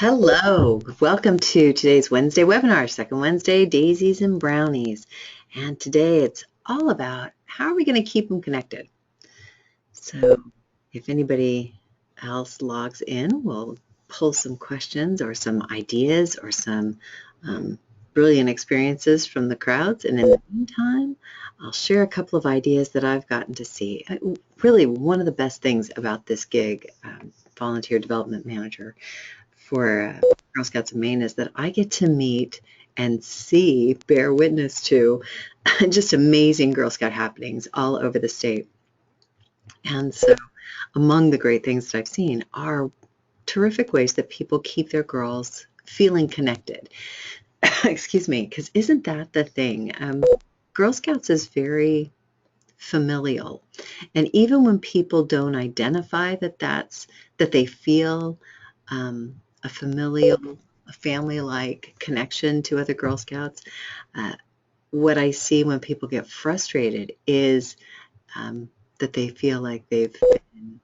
Hello, welcome to today's Wednesday webinar, second Wednesday, Daisies and Brownies. And today it's all about how are we going to keep them connected. So if anybody else logs in, we'll pull some questions or some ideas or some brilliant experiences from the crowds. And in the meantime, I'll share a couple of ideas that I've gotten to see. Really, one of the best things about this gig, volunteer development manager, for Girl Scouts of Maine is that I get to meet and see, bear witness to, just amazing Girl Scout happenings all over the state. And so among the great things that I've seen are terrific ways that people keep their girls feeling connected. Excuse me, because isn't that the thing? Girl Scouts is very familial. And even when people don't identify that they feel a familial, a family-like connection to other Girl Scouts. What I see when people get frustrated is that they feel like they've been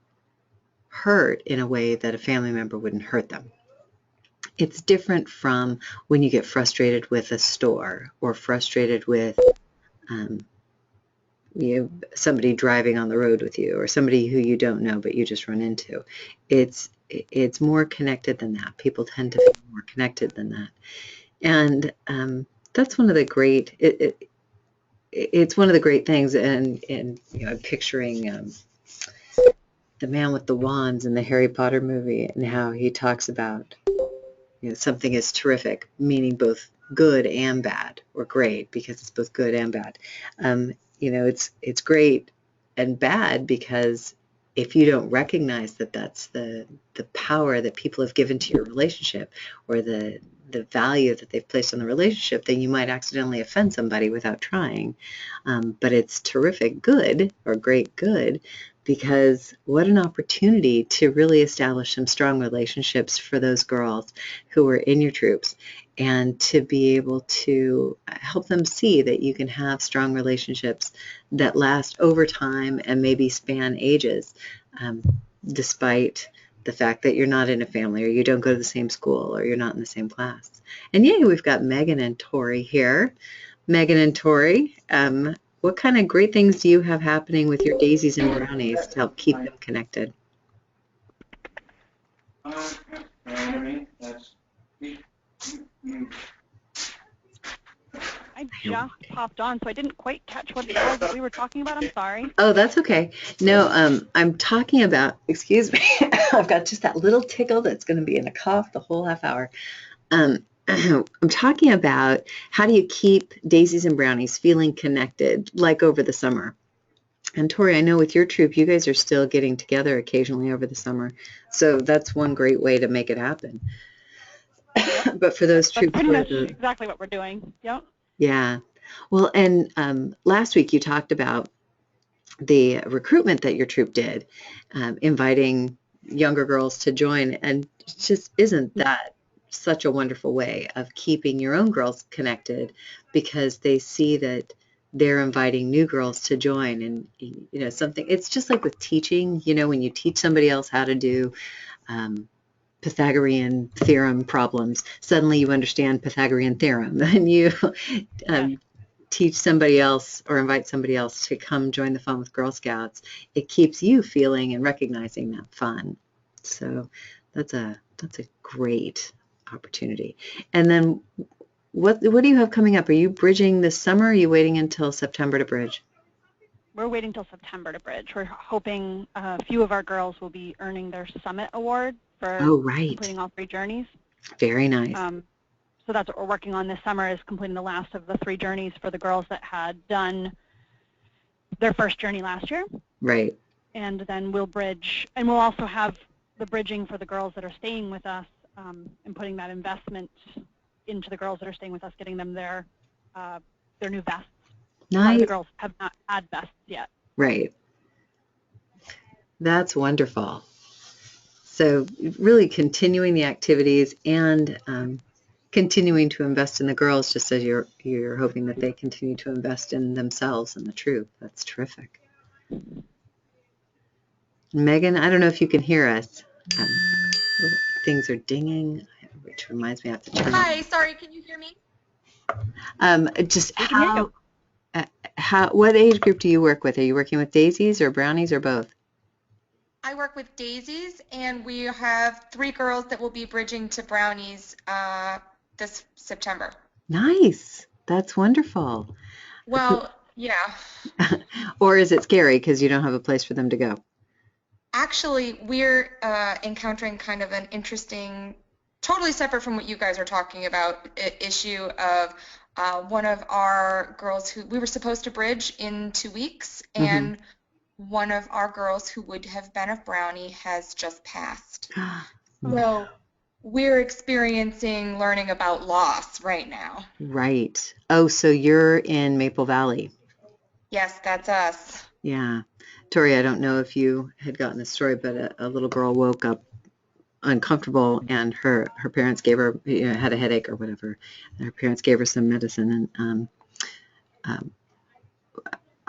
hurt in a way that a family member wouldn't hurt them. It's different from when you get frustrated with a store or frustrated with somebody driving on the road with you or somebody who you don't know but you just run into. It's more connected than that. People tend to feel more connected than that. And that's one of the great, it's one of the great things. And I'm picturing the man with the wands in the Harry Potter movie and how he talks about something is terrific, meaning both good and bad, or great because it's both good and bad. It's great and bad because if you don't recognize that that's the power that people have given to your relationship or the value that they've placed on the relationship, then you might accidentally offend somebody without trying. But it's terrific good or great good because what an opportunity to really establish some strong relationships for those girls who are in your troops and to be able to help them see that you can have strong relationships that last over time and maybe span ages, despite the fact that you're not in a family or you don't go to the same school or you're not in the same class. And yay, we've got Megan and Tori here. Megan and Tori, what kind of great things do you have happening with your Daisies and Brownies to help keep them connected? I just popped on, so I didn't quite catch what it was that we were talking about. I'm sorry. Oh, that's okay. No, I'm talking about, excuse me, I've got just that little tickle that's going to be in a cough the whole half hour. I'm talking about how do you keep Daisies and Brownies feeling connected, like over the summer. And Tori, I know with your troop, you guys are still getting together occasionally over the summer. So that's one great way to make it happen. But for those troops, that's pretty much exactly what we're doing. Yep. Yeah. Well, and last week you talked about the recruitment that your troop did, inviting younger girls to join. And just isn't that such a wonderful way of keeping your own girls connected because they see that they're inviting new girls to join and, something. It's just like with teaching, when you teach somebody else how to do Pythagorean theorem problems, suddenly you understand Pythagorean theorem and you teach somebody else or invite somebody else to come join the fun with Girl Scouts. It keeps you feeling and recognizing that fun. So that's a great opportunity. And then what do you have coming up? Are you bridging this summer or are you waiting until September to bridge? We're waiting till September to bridge. We're hoping a few of our girls will be earning their summit award for completing all 3 journeys. Very nice. So that's what we're working on this summer, is completing the last of the 3 journeys for the girls that had done their first journey last year. Right. And then we'll bridge, and we'll also have the bridging for the girls that are staying with us, and putting that investment into the girls that are staying with us, getting them their new vests. Nice. A lot of the girls have not had vests yet. Right. That's wonderful. So really continuing the activities and continuing to invest in the girls, just as you're hoping that they continue to invest in themselves and the troop. That's terrific. Megan, I don't know if you can hear us. Things are dinging. which reminds me I have to turn Hi, sorry, can you hear me? just We can hear you. what age group do you work with? Are you working with Daisies or Brownies or both? I work with Daisies, and we have 3 girls that will be bridging to Brownies this September. Nice. That's wonderful. Well, yeah. Or is it scary because you don't have a place for them to go? Actually, we're encountering kind of an interesting, totally separate from what you guys are talking about, issue of one of our girls who we were supposed to bridge in 2 weeks, Mm-hmm. and one of our girls who would have been a Brownie has just passed. So we're experiencing learning about loss right now. Right. Oh, so you're in Maple Valley. Yes, that's us. Yeah. Tori, I don't know if you had gotten the story, but a little girl woke up uncomfortable and her parents gave her, had a headache or whatever. And her parents gave her some medicine. And um,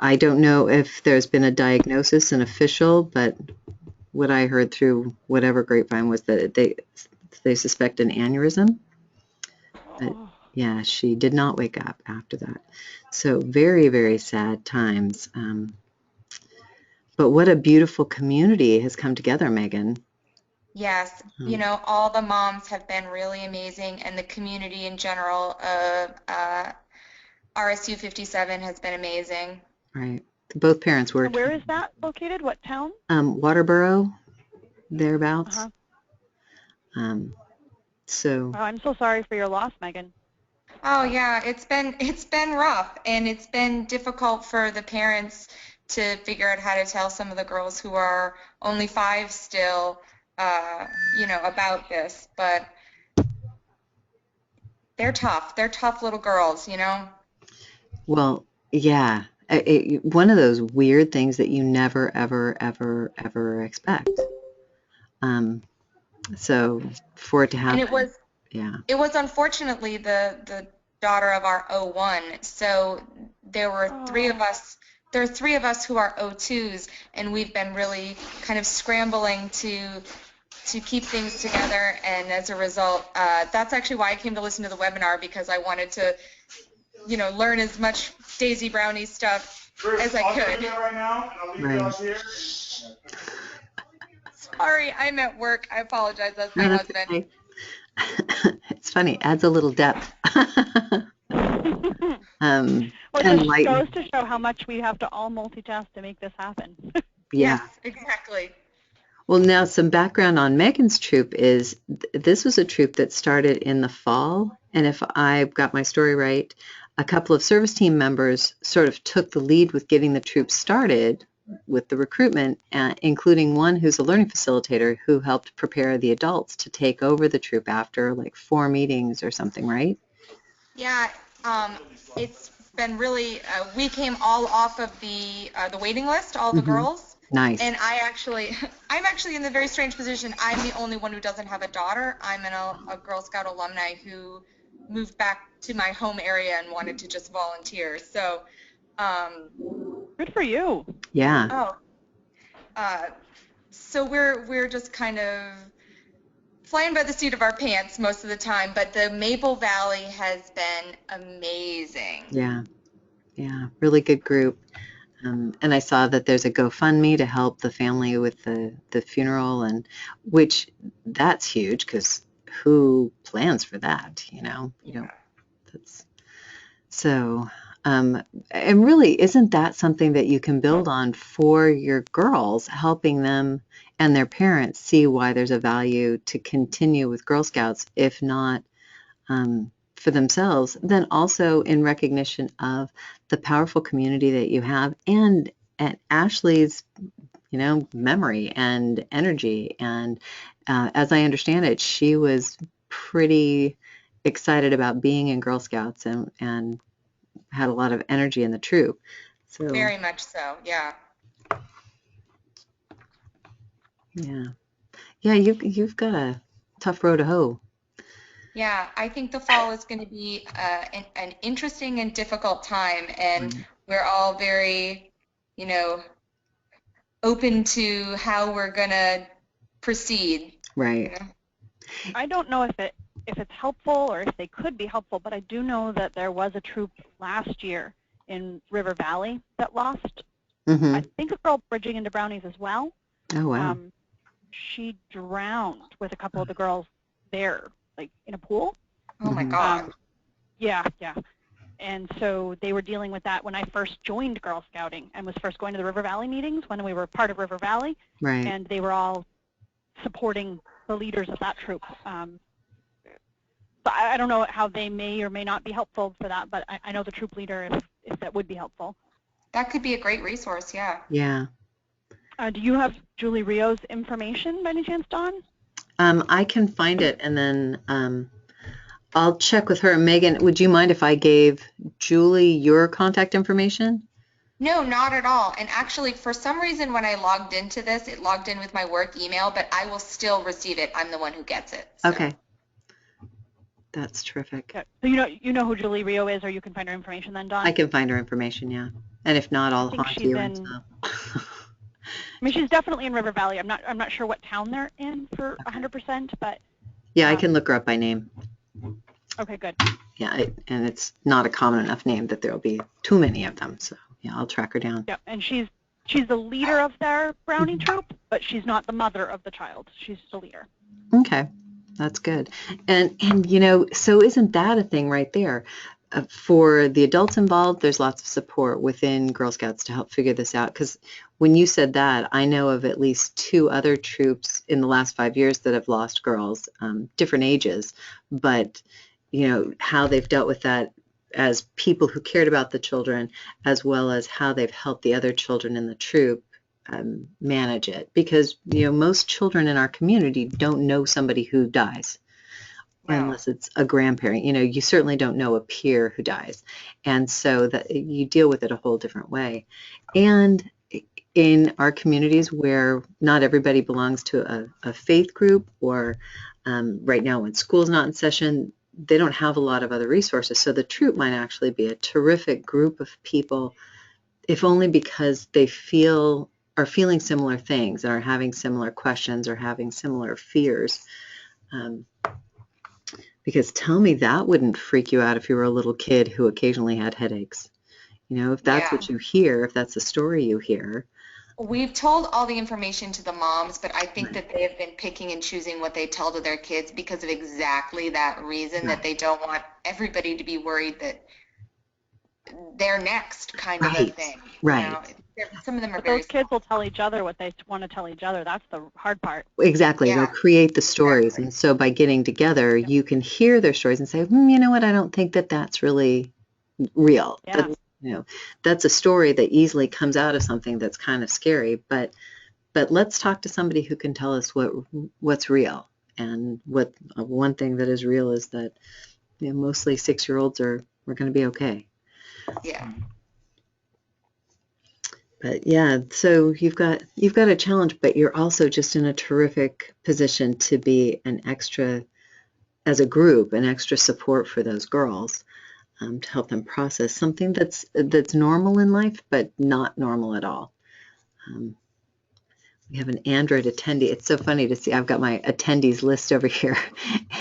I don't know if there's been a diagnosis, an official, but what I heard through whatever grapevine was that they suspect an aneurysm. But Oh, yeah, she did not wake up after that. So very, very sad times. But what a beautiful community has come together, Megan. Yes, Um, all the moms have been really amazing, and the community in general of RSU 57 has been amazing. right. Both parents and worked. where is that located? What town? Waterboro, thereabouts. Uh-huh. Um, so, Wow, I'm so sorry for your loss, Megan. Oh yeah, it's been rough, and it's been difficult for the parents to figure out how to tell some of the girls who are only 5 still, about this. But they're tough. They're tough little girls. well, yeah. One of those weird things that you never, ever, ever, ever expect. Um, so for it to And happen, yeah. it was unfortunately the daughter of our O1. So there were 3 of Oh, us. There are 3 of us who are O2s, and we've been really kind of scrambling to keep things together. And as a result, that's actually why I came to listen to the webinar, because I wanted to, learn as much Daisy Brownie stuff as I could. I'll do that right now, and I'll leave you Right. guys here. Sorry, I'm at work. I apologize. That's my No, that's husband. okay. It's funny, adds a little depth. well, it And just light. goes to show how much we have to all multitask to make this happen. Yeah. Yes, exactly. Well, now some background on Megan's troop is this was a troop that started in the fall. And if I got my story right, a couple of service team members sort of took the lead with getting the troop started with the recruitment, including one who's a learning facilitator who helped prepare the adults to take over the troop after like 4 meetings or something, right? Yeah, it's been really. We came all off of the waiting list, all the Mm-hmm. girls, Nice. and I'm actually in the very strange position. I'm the only one who doesn't have a daughter. I'm a Girl Scout alumni who moved back to my home area and wanted to just volunteer. So, um, Good for you. Yeah. oh, uh, so we're just kind of flying by the seat of our pants most of the time, but the Maple Valley has been amazing. Yeah. Yeah. Really good group. And I saw that there's a GoFundMe to help the family with the funeral, and which that's huge because who plans for that? You don't. That's so. And really, isn't that something that you can build on for your girls, helping them and their parents see why there's a value to continue with Girl Scouts, if not for themselves, then also in recognition of the powerful community that you have and at Ashley's, memory and energy. And as I understand it, she was pretty excited about being in Girl Scouts and had a lot of energy in the troop. So, Very much so, yeah. yeah. Yeah, you've got a tough row to hoe. Yeah, I think the fall is going to be an interesting and difficult time, and Right. we're all very, open to how we're going to proceed. Right. I don't know if if it's helpful or if they could be helpful, but I do know that there was a troop last year in River Valley that lost, I think, a girl bridging into Brownies as well. Oh, wow. She drowned with a couple of the girls there, like in a pool. Oh my God. Yeah. And so they were dealing with that when I first joined Girl Scouting and was first going to the River Valley meetings when we were part of River Valley. Right. And they were all supporting the leaders of that troop. So I don't know how they may or may not be helpful for that, but I know the troop leader if that would be helpful. That could be a great resource, yeah. Yeah. Do you have Julie Rio's information by any chance, Dawn? I can find it, and then I'll check with her. Megan, would you mind if I gave Julie your contact information? No, not at all. And actually, for some reason, when I logged into this, it logged in with my work email, but I will still receive it. I'm the one who gets it. So. Okay. That's terrific. Yeah. So you know who Julie Rio is, or you can find her information then, Dawn? I can find her information, yeah. And if not, I'll haunt you. I mean, she's definitely in River Valley. I'm not sure what town they're in for 100%, but yeah, I can look her up by name. Okay, good. Yeah, and it's not a common enough name that there'll be too many of them. So yeah, I'll track her down. Yeah, and she's the leader of their Brownie troop, but she's not the mother of the child. She's the leader. Okay, that's good. And you know, so isn't that a thing right there? For the adults involved, there's lots of support within Girl Scouts to help figure this out. Because when you said that, I know of at least 2 other troops in the last 5 years that have lost girls, different ages, but you know, how they've dealt with that as people who cared about the children, as well as how they've helped the other children in the troop manage it. Because, you know, most children in our community don't know somebody who dies. Yeah. Unless it's a grandparent. You know, you certainly don't know a peer who dies. And so that you deal with it a whole different way. And in our communities where not everybody belongs to a faith group, or right now when school's not in session, they don't have a lot of other resources. So the troop might actually be a terrific group of people, if only because they are feeling similar things and are having similar questions or having similar fears. Because tell me that wouldn't freak you out if you were a little kid who occasionally had headaches. You know, if that's what you hear, if that's the story you hear. We've told all the information to the moms, but I think that they have been picking and choosing what they tell to their kids because of exactly that reason, that they don't want everybody to be worried that they're next, kind of a thing. Right. You know, some of them are those kids will tell each other what they want to tell each other. That's the hard part. Exactly. They'll create the stories. Exactly. And so by getting together, you can hear their stories and say, you know what, I don't think that that's really real. Yeah. You know, that's a story that easily comes out of something that's kind of scary, but let's talk to somebody who can tell us what's real. And what one thing that is real is that, you know, mostly 6-year-olds we're going to be okay. Yeah. But yeah, so you've got a challenge, but you're also just in a terrific position to be an extra, as a group, an extra support for those girls. To help them process something that's normal in life, but not normal at all. We have an Android attendee. It's so funny to see. I've got my attendees list over here,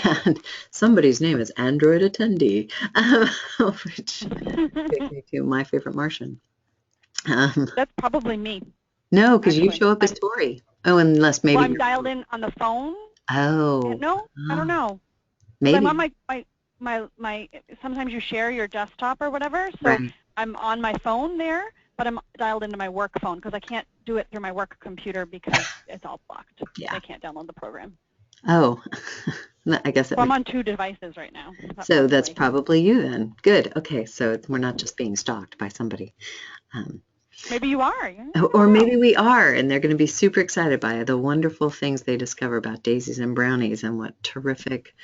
and somebody's name is Android attendee, which takes me to my favorite Martian. That's probably me. No, because you show up as Tori. Oh, unless maybe I'm dialed in on the phone. Oh. No, I don't know. Maybe. I'm on my sometimes you share your desktop or whatever, so I'm on my phone there, but I'm dialed into my work phone because I can't do it through my work computer because it's all blocked. Yeah. I can't download the program. Oh, I guess I'm on 2 devices right now. So that's probably you then. Good. Okay, so we're not just being stalked by somebody. Maybe you are. Or maybe we are, and they're going to be super excited by the wonderful things they discover about Daisies and Brownies and what terrific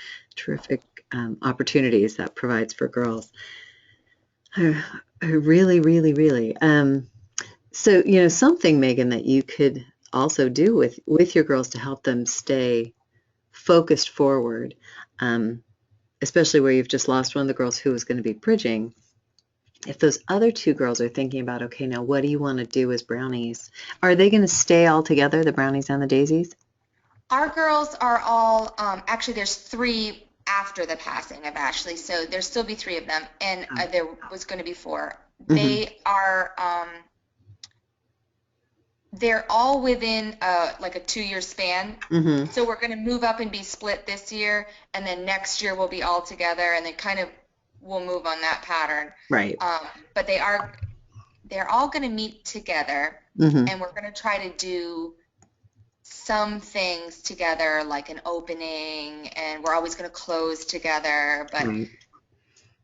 opportunities that provides for girls. Really, really, really. So, you know, something, Megan, that you could also do with your girls to help them stay focused forward, especially where you've just lost one of the girls who was going to be bridging. If those other 2 girls are thinking about, okay, now what do you want to do as Brownies? Are they going to stay all together, the Brownies and the Daisies? Our girls are all, actually there's 3 after the passing of Ashley. So there'll still be 3 of them, and there was going to be 4. Mm-hmm. They are they're all within like a 2-year span. Mm-hmm. So we're going to move up and be split this year, and then next year we'll be all together, and then kind of we'll move on that pattern. Right. But they're all going to meet together, Mm-hmm. and we're going to try to do some things together, like an opening, and we're always going to close together. But Right.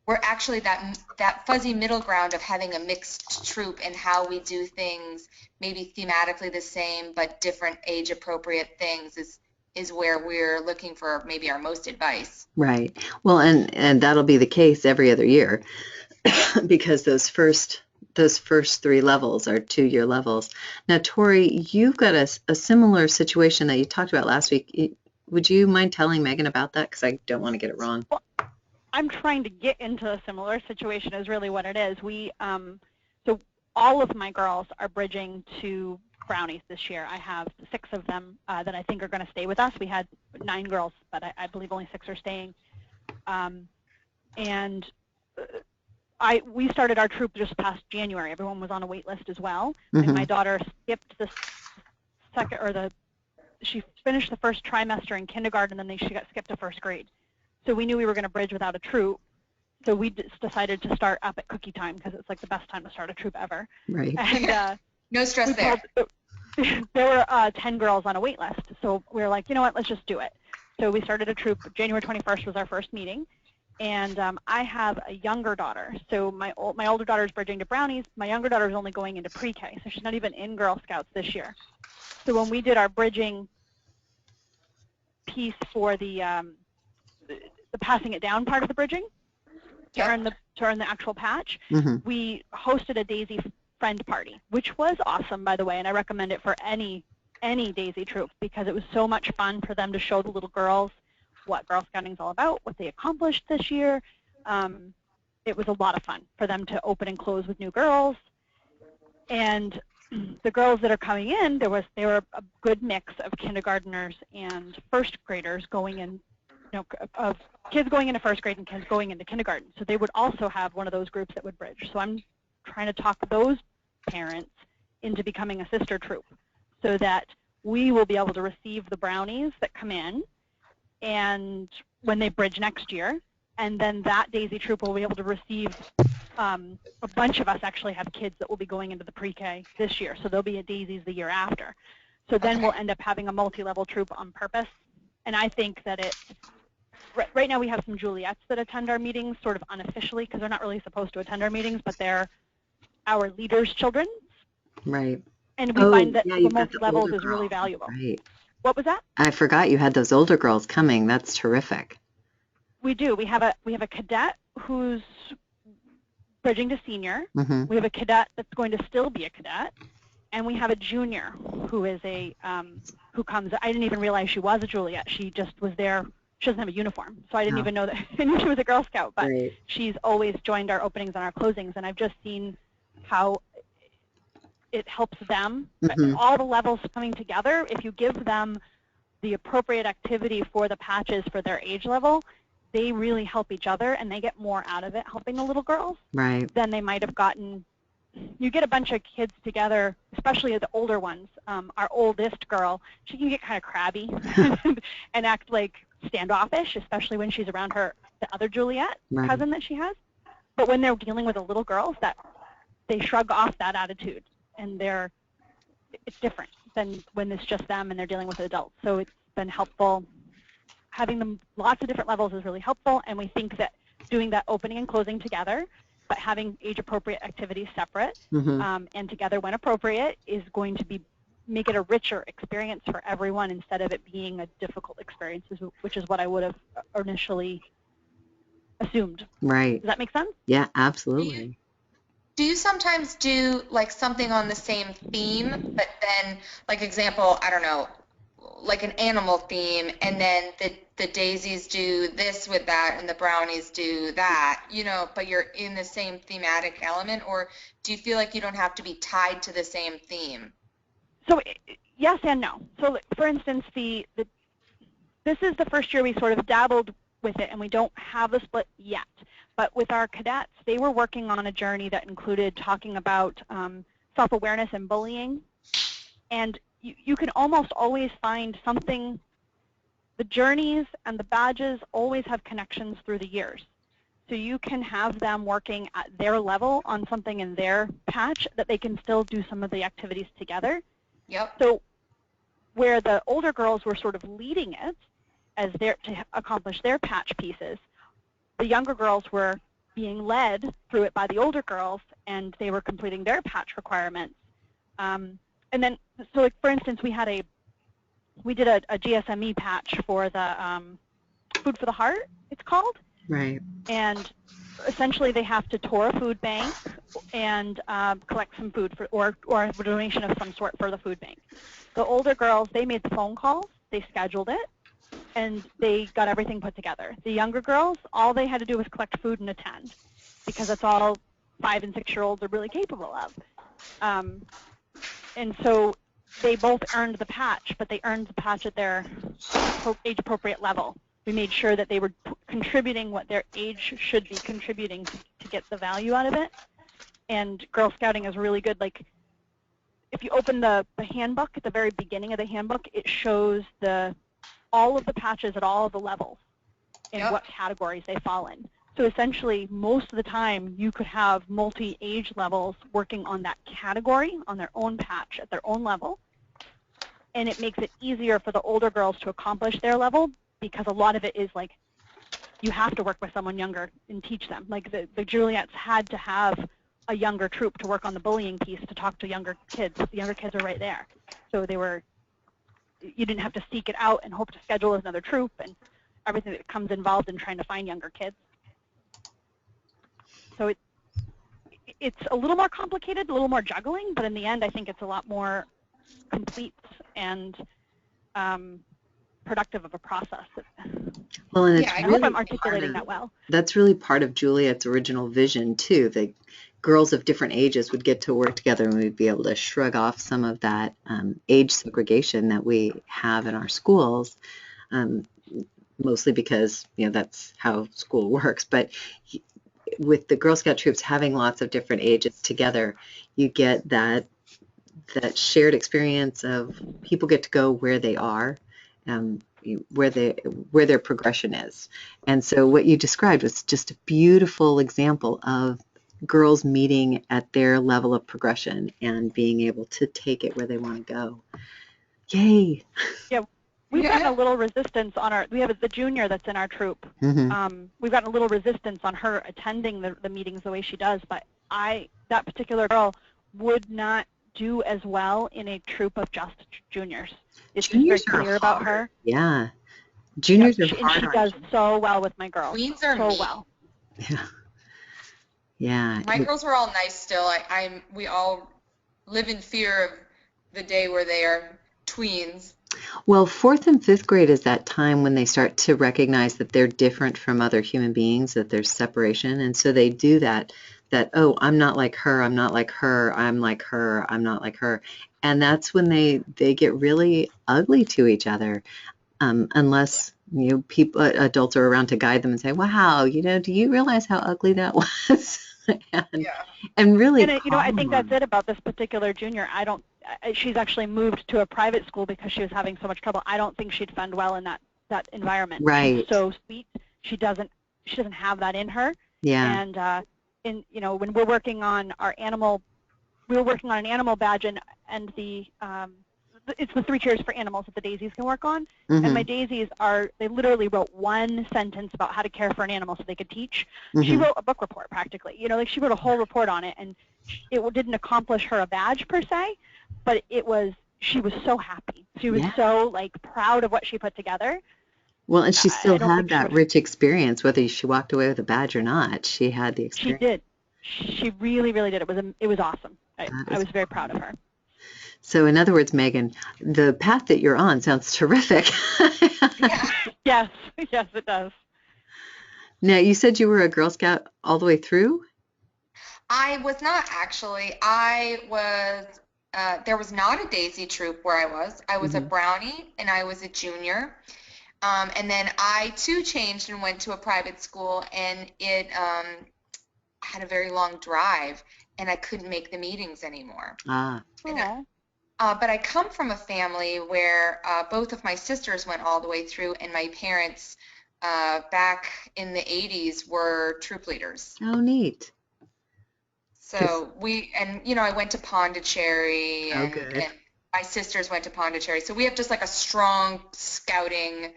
we're actually that fuzzy middle ground of having a mixed troupe and how we do things, maybe thematically the same but different age appropriate things, is where we're looking for maybe our most advice. Right. Well, and that'll be the case every other year because those first 3 levels are 2-year levels. Now, Tori, you've got a similar situation that you talked about last week. Would you mind telling Megan about that? Because I don't want to get it wrong. Well, I'm trying to get into a similar situation is really what it is. So all of my girls are bridging to Brownies this year. I have 6 of them that I think are going to stay with us. We had 9 girls, but I believe only 6 are staying. We started our troop just past January. Everyone was on a wait list as well. Mm-hmm. And my daughter skipped she finished the first trimester in kindergarten, and then she got skipped to 1st grade. So we knew we were going to bridge without a troop. So we just decided to start up at cookie time because it's like the best time to start a troop ever. Right. And no stress there. There were 10 girls on a wait list. So we were like, you know what, let's just do it. So we started a troop. January 21st was our first meeting. And I have a younger daughter. So my older daughter is bridging to Brownies. My younger daughter is only going into pre-K. So she's not even in Girl Scouts this year. So when we did our bridging piece for the passing it down part of the bridging, to earn the actual patch, Mm-hmm. we hosted a Daisy friend party, which was awesome, by the way, and I recommend it for any Daisy troop because it was so much fun for them to show the little girls what Girl Scouting is all about, what they accomplished this year. It was a lot of fun for them to open and close with new girls. And the girls that are coming in, they were a good mix of kindergartners and 1st graders going in, of kids going into 1st grade and kids going into kindergarten. So they would also have one of those groups that would bridge. So I'm trying to talk those parents into becoming a sister troop so that we will be able to receive the Brownies that come in and when they bridge next year, and then that Daisy troop will be able to receive a bunch of us actually have kids that will be going into the pre-K this year, so there'll be a Daisies the year after. So then we'll end up having a multi-level troop on purpose, and I think that right now we have some Juliets that attend our meetings sort of unofficially because they're not really supposed to attend our meetings, but they're our leaders' children. Right. And we find that the multi-levels is really valuable. Right. What was that? I forgot you had those older girls coming. That's terrific. We do. We have a cadet who's bridging to senior. Mm-hmm. We have a cadet that's going to still be a cadet, and we have a junior who is who comes. I didn't even realize she was a Juliet. She just was there. She doesn't have a uniform, so I didn't even know that. I knew she was a Girl Scout, but Right. she's always joined our openings and our closings, and I've just seen how it helps them. Mm-hmm. All the levels coming together, if you give them the appropriate activity for the patches for their age level, they really help each other, and they get more out of it helping the little girls Right. than they might have gotten. You get a bunch of kids together, especially the older ones. Our oldest girl, she can get kind of crabby and act like standoffish, especially when she's around the other Juliet cousin that she has. But when they're dealing with the little girls, that they shrug off that attitude, and it's different than when it's just them and they're dealing with adults. So it's been helpful. Having them lots of different levels is really helpful, and we think that doing that opening and closing together, but having age-appropriate activities separate Mm-hmm. and together when appropriate is going to make it a richer experience for everyone instead of it being a difficult experience, which is what I would have initially assumed. Right. Does that make sense? Yeah, absolutely. Do you sometimes do like something on the same theme, but then, like example, I don't know, like an animal theme, and then the Daisies do this with that, and the Brownies do that, but you're in the same thematic element, or do you feel like you don't have to be tied to the same theme? So yes and no. So for instance, this is the first year we sort of dabbled with it, and we don't have the split yet. But with our cadets, they were working on a journey that included talking about self-awareness and bullying. And you can almost always find something. The journeys and the badges always have connections through the years. So you can have them working at their level on something in their patch that they can still do some of the activities together. Yep. So where the older girls were sort of leading it as to accomplish their patch pieces, the younger girls were being led through it by the older girls, and they were completing their patch requirements. And then, so like for instance, we did a GSME patch for the Food for the Heart, it's called. Right. And essentially they have to tour a food bank and collect some food or a donation of some sort for the food bank. The older girls, they made the phone calls, they scheduled it, and they got everything put together. The younger girls, all they had to do was collect food and attend, because that's all 5- and 6-year-olds are really capable of. And so they both earned the patch, but they earned the patch at their age-appropriate level. We made sure that they were contributing what their age should be contributing to get the value out of it. And Girl Scouting is really good. Like, if you open the handbook at the very beginning of the handbook, it shows all of the patches at all of the levels and what categories they fall in. So essentially, most of the time, you could have multi-age levels working on that category on their own patch at their own level. And it makes it easier for the older girls to accomplish their level, because a lot of it is like you have to work with someone younger and teach them. Like the Juliets had to have a younger troop to work on the bullying piece to talk to younger kids. The younger kids are right there. So you didn't have to seek it out and hope to schedule as another troop and everything that comes involved in trying to find younger kids. So it's a little more complicated, a little more juggling, but in the end I think it's a lot more complete and productive of a process. Well, and it's I really hope I'm articulating that well. That's really part of Juliet's original vision too. The girls of different ages would get to work together, and we'd be able to shrug off some of that age segregation that we have in our schools, mostly because that's how school works. But with the Girl Scout troops having lots of different ages together, you get that shared experience of people get to go where they are, where their progression is. And so what you described was just a beautiful example of girls meeting at their level of progression and being able to take it where they want to go. Yay! Yeah, we've gotten a little resistance on we have the junior that's in our troop. Mm-hmm. We've gotten a little resistance on her attending the meetings the way she does, but that particular girl would not do as well in a troop of just juniors. It's Juniors just very clear about her. Yeah. Juniors are hard. And she does so well with my girls. Queens are so mean. well. Yeah. Yeah. My girls were all nice still. We all live in fear of the day where they are tweens. Well, 4th and 5th grade is that time when they start to recognize that they're different from other human beings, that there's separation. And so they do that, oh, I'm not like her, I'm not like her, I'm like her, I'm not like her. And that's when they get really ugly to each other, unless people, adults are around to guide them and say, wow, do you realize how ugly that was? and really, and I think that's it about this particular junior. She's actually moved to a private school because she was having so much trouble. I don't think she'd fend well in that environment. Right. She's so sweet. She doesn't have that in her. Yeah. And when we're working on an animal badge, and it's the 3 cheers for animals that the Daisies can work on. Mm-hmm. And my Daisies they literally wrote one sentence about how to care for an animal so they could teach. Mm-hmm. She wrote a book report practically. She wrote a whole report on it, and it didn't accomplish her a badge per se, but she was so happy. She was so proud of what she put together. Well, and she still had that rich experience, whether she walked away with a badge or not. She had the experience. She did. She really, really did. It was awesome. I was very proud of her. So in other words, Megan, the path that you're on sounds terrific. Yes, it does. Now, you said you were a Girl Scout all the way through? I was not actually. There was not a Daisy troop where I was. I was a Brownie, and I was a junior. And then I too changed and went to a private school, and it had a very long drive, and I couldn't make the meetings anymore. Ah. But I come from a family where both of my sisters went all the way through, and my parents back in the 80s were troop leaders. Oh, neat. So I went to Pondicherry, Oh, and good. my sisters went to Pondicherry. So we have just like a strong scouting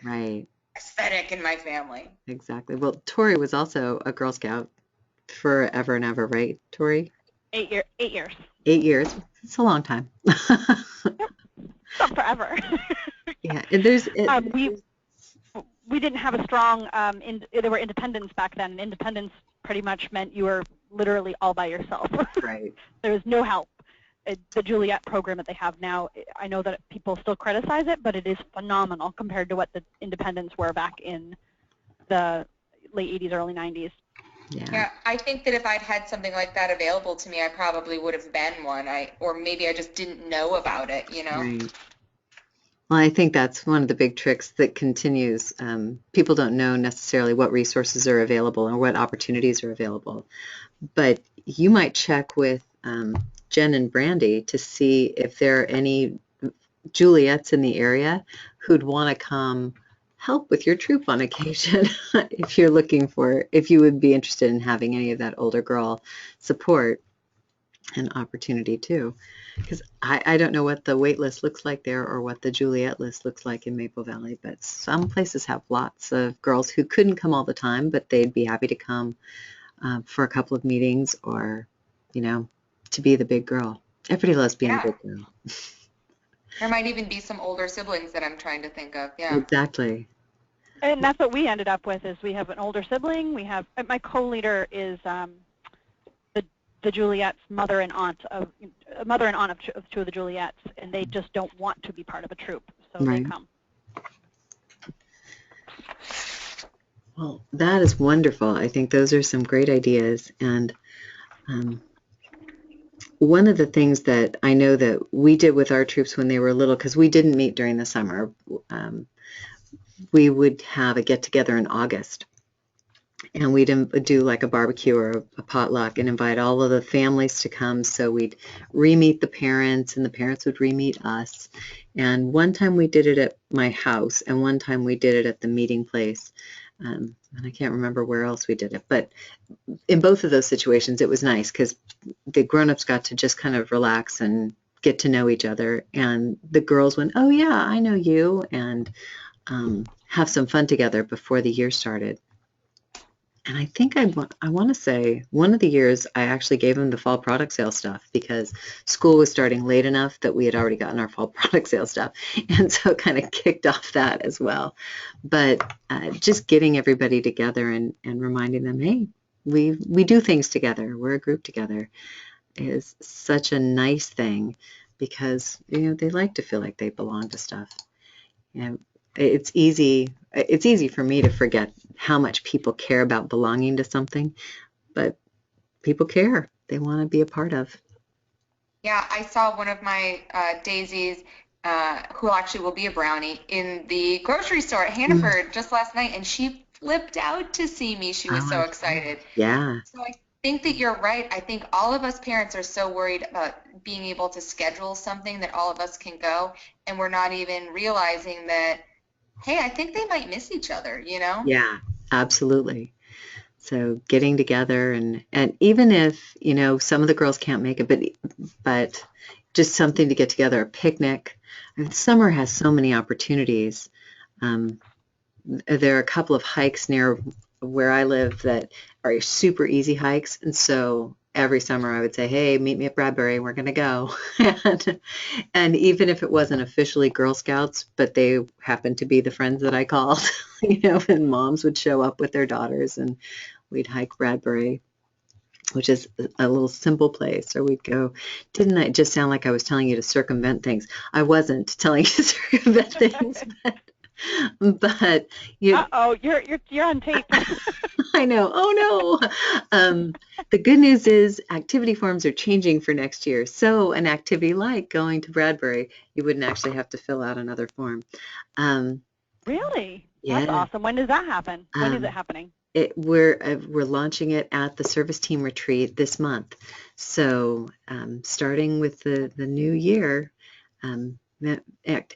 aesthetic in my family. Exactly. Well, Tori was also a Girl Scout forever and ever, right, Tori? 8 years. 8 years. It's a long time. Yep. Not forever. Yeah. And there's we didn't have a strong there were independents back then. Independence pretty much meant you were literally all by yourself. Right. There was no help. The Juliet program that they have now, I know that people still criticize it, but it is phenomenal compared to what the independents were back in the late 80s, early 90s. Yeah, I think that if I'd had something like that available to me, I probably would have been one. Or maybe I just didn't know about it, Right. Well, I think that's one of the big tricks that continues. People don't know necessarily what resources are available or what opportunities are available. But you might check with Jen and Brandy to see if there are any Juliets in the area who'd want to come help with your troop on occasion if you would be interested in having any of that older girl support and opportunity too. Because I don't know what the wait list looks like there or what the Juliet list looks like in Maple Valley, but some places have lots of girls who couldn't come all the time, but they'd be happy to come for a couple of meetings or, to be the big girl. Everybody loves being the big girl. There might even be some older siblings that I'm trying to think of. Yeah. Exactly. And that's what we ended up with is we have an older sibling. We have my co-leader is the Juliet's mother and aunt of two of the Juliets, and they just don't want to be part of a troop, so they come. Well, that is wonderful. I think those are some great ideas. And one of the things that I know that we did with our troops when they were little, because we didn't meet during the summer, we would have a get-together in August. And we'd do like a barbecue or a potluck and invite all of the families to come. So we'd re-meet the parents and the parents would re-meet us. And one time we did it at my house and one time we did it at the meeting place. And I can't remember where else we did it. But in both of those situations, it was nice because the grown-ups got to just kind of relax and get to know each other. And the girls went, oh, yeah, I know you, and have some fun together before the year started. And I think I want to say one of the years I actually gave them the fall product sale stuff because school was starting late enough that we had already gotten our fall product sale stuff. And so it kind of kicked off that as well. But just getting everybody together and reminding them, hey, we do things together. We're a group together is such a nice thing because, they like to feel like they belong to stuff. It's easy for me to forget how much people care about belonging to something, but people care. They want to be a part of. Yeah, I saw one of my Daisies, who actually will be a Brownie, in the grocery store at Hannaford just last night, and she flipped out to see me. She was so excited. Yeah. So I think that you're right. I think all of us parents are so worried about being able to schedule something that all of us can go, and we're not even realizing that, hey, I think they might miss each other, Yeah, absolutely. So getting together and even if, some of the girls can't make it, but just something to get together, a picnic. Summer has so many opportunities. There are a couple of hikes near where I live that are super easy hikes. And so every summer I would say, hey, meet me at Bradbury, we're going to go. and even if it wasn't officially Girl Scouts, but they happened to be the friends that I called, and moms would show up with their daughters and we'd hike Bradbury, which is a little simple place. Or we'd go, didn't I just sound like I was telling you to circumvent things? I wasn't telling you to circumvent things, but you're on tape. I know. Oh no. The good news is activity forms are changing for next year. So an activity like going to Bradbury, you wouldn't actually have to fill out another form. Really? That's Yeah. awesome. When does that happen? When is it happening? We're launching it at the service team retreat this month. So starting with the new year,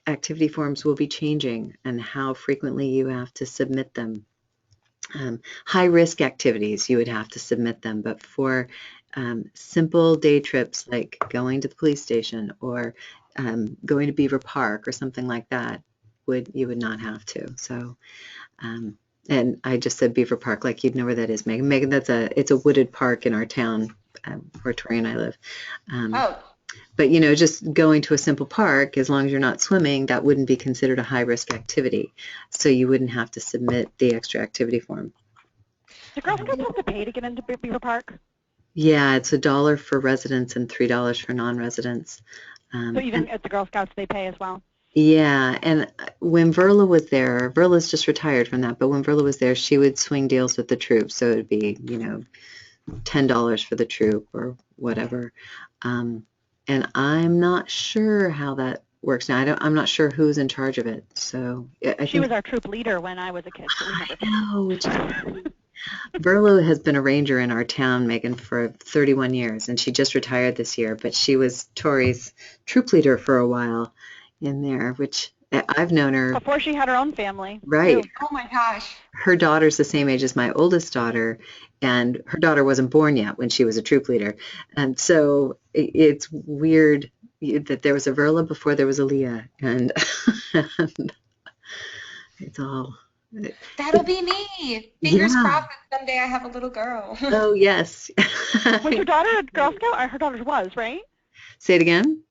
activity forms will be changing and how frequently you have to submit them. High risk activities, you would have to submit them, but for simple day trips like going to the police station or going to Beaver Park or something like that, you would not have to. So and I just said Beaver Park, like you'd know where that is, Megan. Megan, it's a wooded park in our town, where Tori and I live. Oh, But just going to a simple park, as long as you're not swimming, that wouldn't be considered a high risk activity. So you wouldn't have to submit the extra activity form. Do Girl Scouts have to pay to get into Beaver Park? Yeah, it's $1 for residents and $3 for non-residents. So even at the Girl Scouts, they pay as well? Yeah, and when Verla was there, Verla's just retired from that, but when Verla was there, she would swing deals with the troops. So it would be, $10 for the troop or whatever. And I'm not sure how that works now. I'm not sure who's in charge of it. So She was our troop leader when I was a kid, so we never paid. which is Verlo has been a ranger in our town, Megan, for 31 years, and she just retired this year, but she was Tori's troop leader for a while in there, which I've known her. Before she had her own family. Right. Too. oh my gosh. Her daughter's the same age as my oldest daughter, and her daughter wasn't born yet when she was a troop leader. And so it's weird that there was a Verla before there was a Leah, and it's all. That'll be me. Fingers Yeah. crossed that someday I have a little girl. Oh, yes. Was her daughter a Girl Scout? Her daughter was, right? Say it again?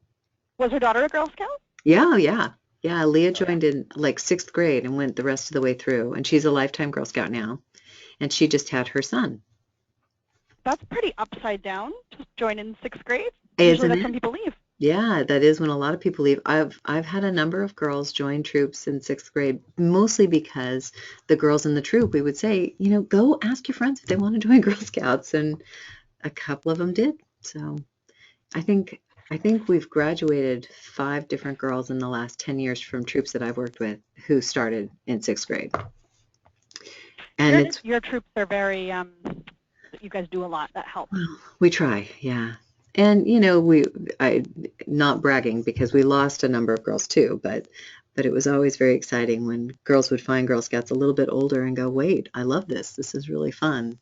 Was her daughter a Girl Scout? Yeah, yeah. Yeah, Leah joined in like 6th grade and went the rest of the way through, and she's a lifetime Girl Scout now, and she just had her son. That's pretty upside down to join in 6th grade. Isn't Usually that's it? when people leave. Yeah, that is when a lot of people leave. I've had a number of girls join troops in 6th grade, mostly because the girls in the troop, we would say, go ask your friends if they want to join Girl Scouts, and a couple of them did. So I think we've graduated 5 different girls in the last 10 years from troops that I've worked with who started in 6th grade. And your troops are very, you guys do a lot. That helps. We try, yeah. And not bragging because we lost a number of girls too, but it was always very exciting when girls would find Girl Scouts a little bit older and go, wait, I love this. This is really fun.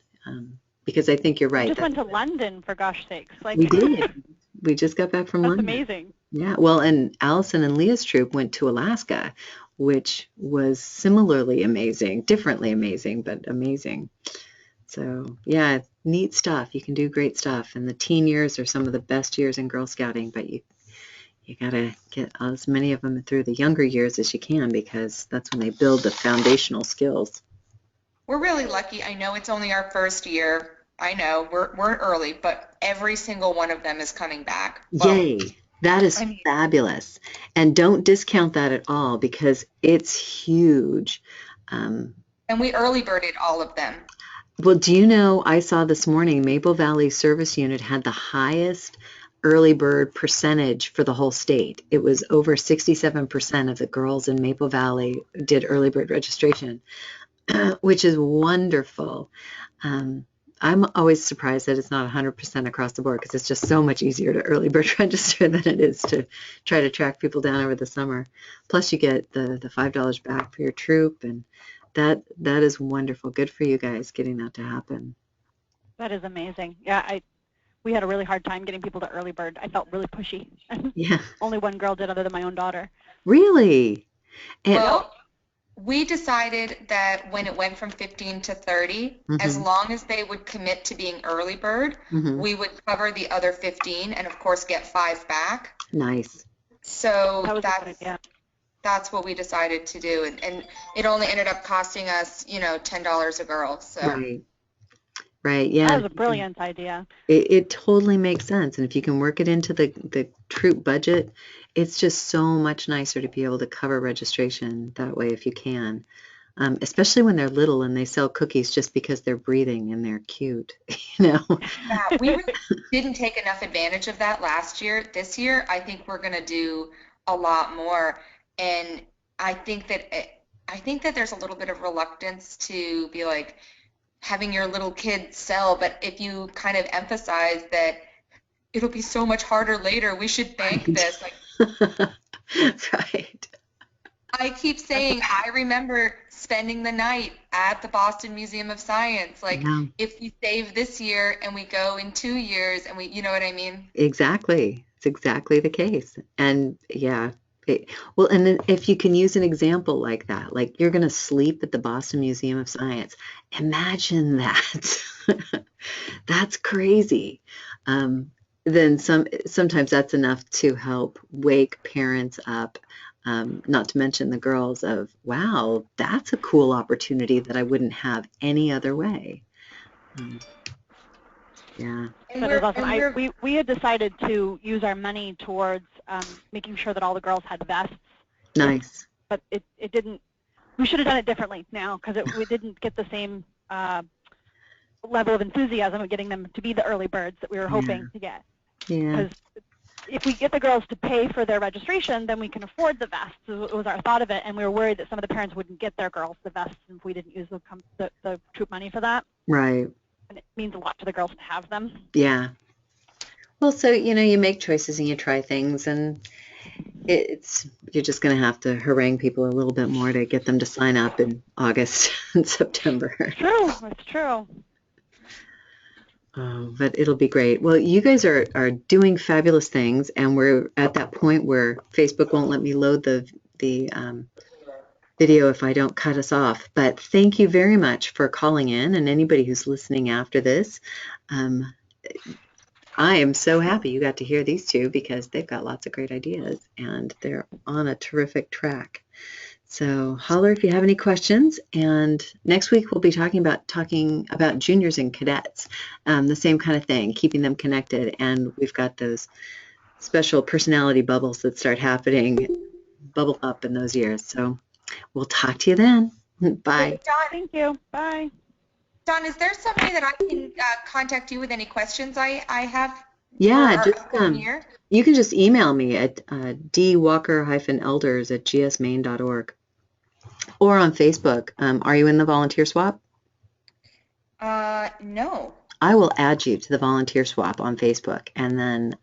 Because I think you're right. We just went to London, for gosh sakes. We did. We just got back from London. That's amazing. Yeah, well, and Allison and Leah's troop went to Alaska, which was similarly amazing, differently amazing, but amazing. So, yeah, neat stuff. You can do great stuff. And the teen years are some of the best years in Girl Scouting, but you got to get as many of them through the younger years as you can because that's when they build the foundational skills. We're really lucky. I know it's only our first year. I know we're early, but every single one of them is coming back. Well, Yay. That is fabulous. And don't discount that at all because it's huge. And we early birded all of them. Well, do you know, I saw this morning Maple Valley Service Unit had the highest early bird percentage for the whole state. It was over 67% of the girls in Maple Valley did early bird registration, which is wonderful. I'm always surprised that it's not 100% across the board because it's just so much easier to early bird register than it is to try to track people down over the summer. Plus you get the $5 back for your troop, and that is wonderful. Good for you guys getting that to happen. That is amazing. Yeah, we had a really hard time getting people to early bird. I felt really pushy. Yeah. Only one girl did other than my own daughter. Really? And well, we decided that when it went from 15 to 30, as long as they would commit to being early bird, we would cover the other 15 and, of course, get 5 back. Nice. So that's what we decided to do. And it only ended up costing us, $10 a girl. So. Right. Yeah. That was a brilliant idea. It totally makes sense. And if you can work it into the troop budget, it's just so much nicer to be able to cover registration that way if you can, especially when they're little and they sell cookies just because they're breathing and they're cute, Yeah, we really didn't take enough advantage of that last year. This year, I think we're going to do a lot more. And I think that I think that there's a little bit of reluctance to be like having your little kid sell, but if you kind of emphasize that it'll be so much harder later, we should bank this. Like, Right. I keep saying, I remember spending the night at the Boston Museum of Science. Like, Yeah. if we save this year and we go in 2 years and we, you know what I mean? Exactly. It's exactly the case. And yeah. Well, and then if you can use an example like that, like you're going to sleep at the Boston Museum of Science, imagine that. That's crazy. Then sometimes that's enough to help wake parents up. Not to mention the girls of, wow, that's a cool opportunity that I wouldn't have any other way. Yeah. And That is awesome. we're We had decided to use our money towards making sure that all the girls had vests. Nice. But it didn't. We should have done it differently now because we didn't get the same level of enthusiasm of getting them to be the early birds that we were hoping to get. Yeah. Because if we get the girls to pay for their registration, then we can afford the vests. It was our thought of it, and we were worried that some of the parents wouldn't get their girls the vests if we didn't use the troop money for that. Right. And it means a lot to the girls to have them. Yeah. Well, so, you make choices and you try things, and you're just going to have to harangue people a little bit more to get them to sign up in August and September. It's true. But it'll be great. Well, you guys are doing fabulous things, and we're at that point where Facebook won't let me load the video if I don't cut us off. But thank you very much for calling in, and anybody who's listening after this. I am so happy you got to hear these two because they've got lots of great ideas, and they're on a terrific track. So holler if you have any questions, and next week we'll be talking about juniors and cadets, the same kind of thing, keeping them connected, and we've got those special personality bubbles that start happening, bubble up in those years. So we'll talk to you then. Bye. Dawn, Thank you. Bye. Dawn, is there some way that I can contact you with any questions I have Yeah, for just our upcoming year? you can just email me at dwalker-elders@gsmaine.org or on Facebook. Are you in the volunteer swap? No. I will add you to the volunteer swap on Facebook, and then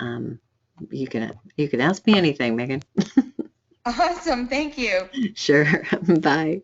you can ask me anything, Megan. Awesome. Thank you. Sure. Bye.